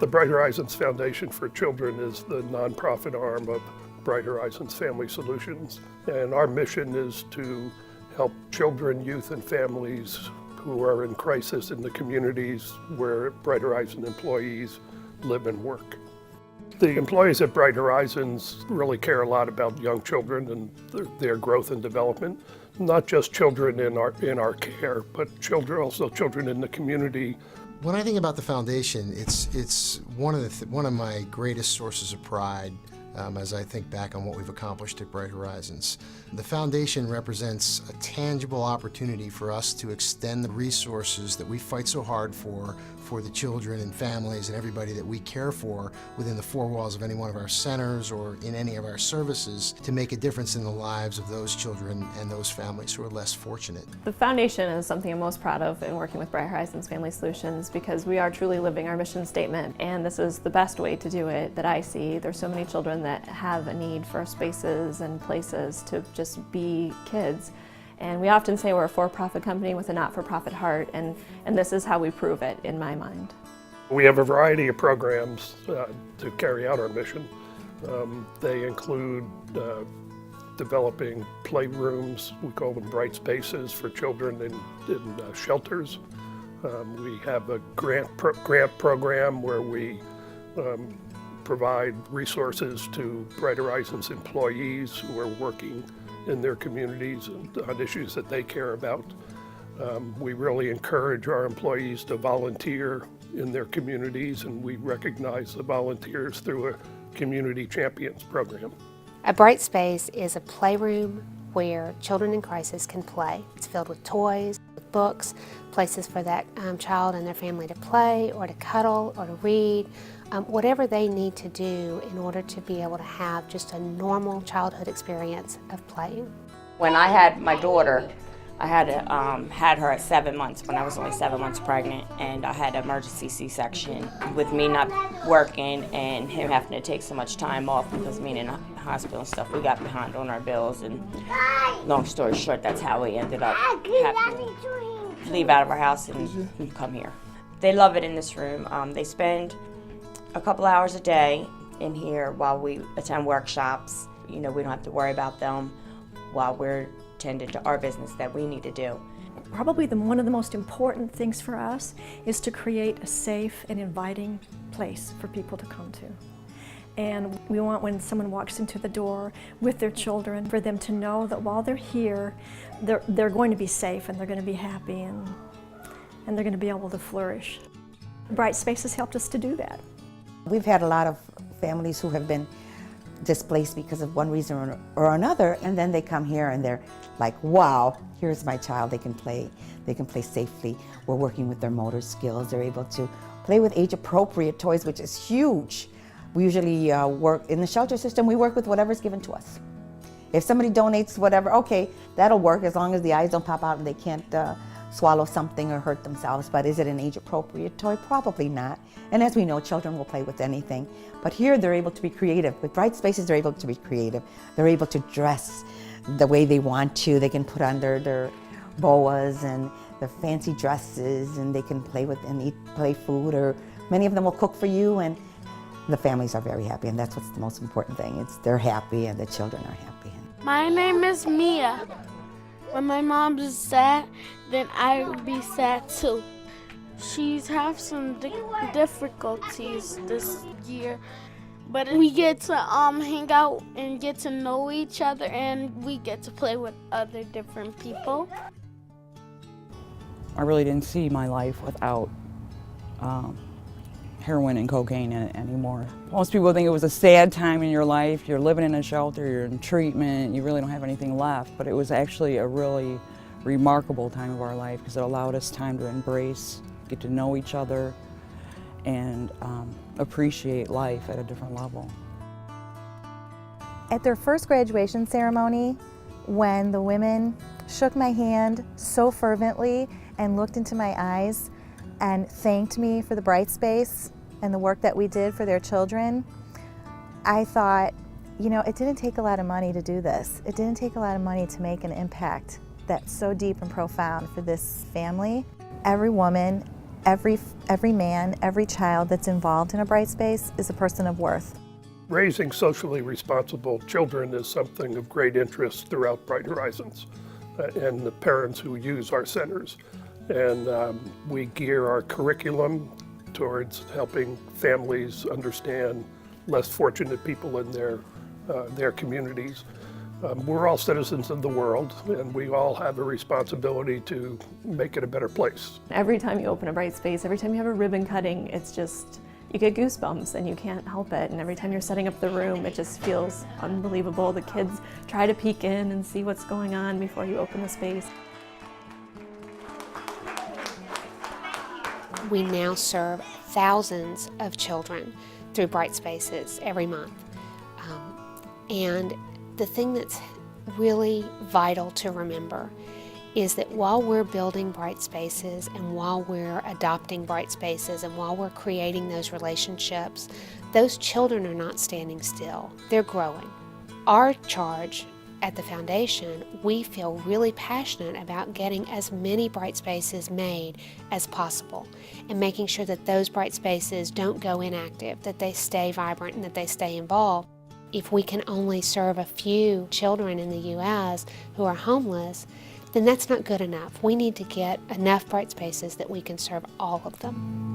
The Bright Horizons Foundation for Children is the nonprofit arm of Bright Horizons Family Solutions, and our mission is to help children, youth, and families who are in crisis in the communities where Bright Horizons employees live and work. The employees at Bright Horizons really care a lot about young children and their growth and development. Not just children in our care, but also children in the community. When I think about the foundation, it's one of my greatest sources of pride as I think back on what we've accomplished at Bright Horizons. The foundation represents a tangible opportunity for us to extend the resources that we fight so hard for the children and families and everybody that we care for within the four walls of any one of our centers or in any of our services to make a difference in the lives of those children and those families who are less fortunate. The foundation is something I'm most proud of in working with Bright Horizons Family Solutions because we are truly living our mission statement, and this is the best way to do it that I see. There's so many children that have a need for spaces and places to just be kids. And we often say we're a for-profit company with a not-for-profit heart, and this is how we prove it in my mind. We have a variety of programs to carry out our mission. They include developing playrooms, we call them bright spaces, for children in shelters. We have a grant program where we provide resources to Bright Horizons employees who are working in their communities and on issues that they care about. We really encourage our employees to volunteer in their communities, and we recognize the volunteers through a Community Champions program. A bright space is a playroom where children in crisis can play. It's filled with toys, with books, places for that child and their family to play or to cuddle or to read, whatever they need to do in order to be able to have just a normal childhood experience of playing. When I had my daughter, I had her at 7 months when I was only 7 months pregnant, and I had an emergency C-section with me not working and him having to take so much time off because being in the hospital and stuff, we got behind on our bills, and long story short, that's how we ended up having to leave out of our house and come here. They love it in this room. They spend a couple hours a day in here while we attend workshops. You know, we don't have to worry about them while we're tending to our business that we need to do. Probably one of the most important things for us is to create a safe and inviting place for people to come to. And we want, when someone walks into the door with their children, for them to know that while they're here, they're going to be safe and they're going to be happy and they're going to be able to flourish. Bright Space has helped us to do that. We've had a lot of families who have been displaced because of one reason or another, and then they come here and they're like, wow, here's my child, they can play safely. We're working with their motor skills. They're able to play with age-appropriate toys, which is huge. We usually work in the shelter system, we work with whatever's given to us. If somebody donates whatever, okay, that'll work as long as the eyes don't pop out and they can't swallow something or hurt themselves. But is it an age-appropriate toy? Probably not. And as we know, children will play with anything. But here they're able to be creative. With Bright Spaces, they're able to be creative. They're able to dress the way they want to. They can put on their boas and their fancy dresses, and they can play with and play food, or many of them will cook for you, and the families are very happy, and that's what's the most important thing. They're happy and the children are happy. My name is Mia. When my mom is sad, then I will be sad too. She's had some difficulties this year, but we get to hang out and get to know each other, and we get to play with other different people. I really didn't see my life without heroin and cocaine in it anymore. Most people think it was a sad time in your life. You're living in a shelter, you're in treatment, you really don't have anything left. But it was actually a really remarkable time of our life because it allowed us time to embrace, get to know each other, and appreciate life at a different level. At their first graduation ceremony, when the women shook my hand so fervently and looked into my eyes and thanked me for the Bright Space and the work that we did for their children, I thought, you know, it didn't take a lot of money to do this. It didn't take a lot of money to make an impact that's so deep and profound for this family. Every woman every man, every child that's involved in a bright space is a person of worth. Raising socially responsible children is something of great interest throughout Bright Horizons and the parents who use our centers. And we gear our curriculum towards helping families understand less fortunate people in their communities. We're all citizens of the world, and we all have a responsibility to make it a better place. Every time you open a bright space, every time you have a ribbon cutting, it's just, you get goosebumps and you can't help it. And every time you're setting up the room, it just feels unbelievable. The kids try to peek in and see what's going on before you open the space. We now serve thousands of children through Bright Spaces every month. And the thing that's really vital to remember is that while we're building bright spaces and while we're adopting bright spaces and while we're creating those relationships, those children are not standing still. They're growing. Our charge at the foundation, we feel really passionate about getting as many bright spaces made as possible and making sure that those bright spaces don't go inactive, that they stay vibrant and that they stay involved. If we can only serve a few children in the U.S. who are homeless, then that's not good enough. We need to get enough bright spaces that we can serve all of them.